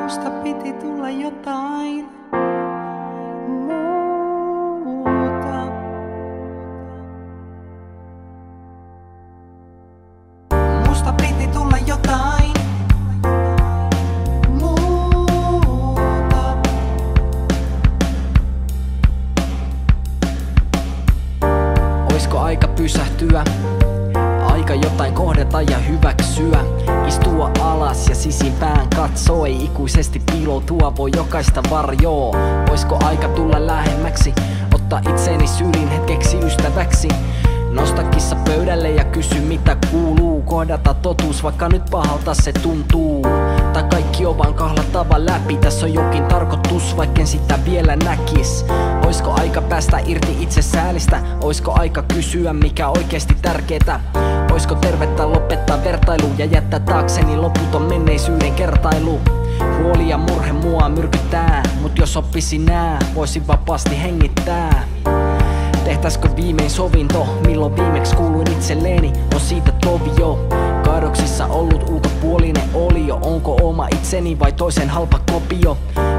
Musta piti tulla jotain muuta. Musta piti tulla jotain muuta. Oisko aika pysähtyä? Aika jotain kohdata ja hyväksyä. Istua alas ja sisimpään katsoi. Ikuisesti piiloutua voi jokaista varjoo. Oisko aika tulla lähemmäksi? Ottaa itseeni syrjin hetkeksi ystäväksi. Nosta kissa pöydälle ja kysy mitä kuuluu. Kohdata totuus vaikka nyt pahalta se tuntuu. Tai kaikki on vaan kahlattava läpi. Tässä on jokin tarkoitus vaikken sitä vielä näkis. Oisko aika päästä irti itse säälistä? Oisko aika kysyä mikä oikeesti tärkeetä? Oisko tervettä lopettaa vertailu ja jättää taakseni loputon menneisyyden kertailu? Huoli ja murhe mua myrkyttää, mut jos oppisin nää, voisin vapaasti hengittää. Tehtäiskö viimein sovinto, milloin viimeksi kuuluin itselleeni, on siitä tovi jo. Kaadoksissa ollut ulkopuolinen olio, onko oma itseni vai toisen halpa kopio?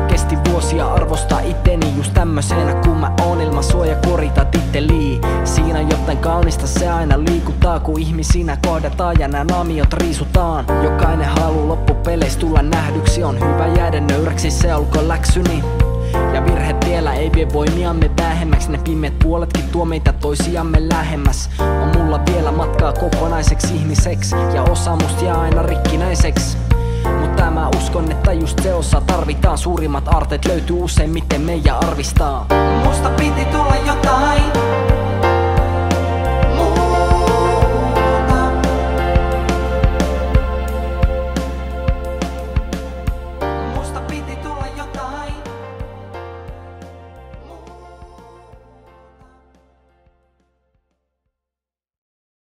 Kesti vuosia arvostaa itteni just tämmöisenä kun mä oon ilman suojakorita titteliin. Siinä jotain kaunista se aina liikuttaa kun ihmisinä kohdataan ja nää naamiot riisutaan. Jokainen haluu loppupeleistä tulla nähdyksi, on hyvä jäädä nöyräksi, se olkoon läksyni. Ja virhetiellä ei vie voimiamme vähemmäksi, ne pimeät puoletkin tuo meitä toisiamme lähemmäs. On mulla vielä matkaa kokonaiseksi ihmiseksi ja osa musta jää aina rikkinäiseksi. Mutta mä uskon, että just se osa tarvitaan. Suurimmat aarteet löytyy useimmiten meidän arvistaa. Musta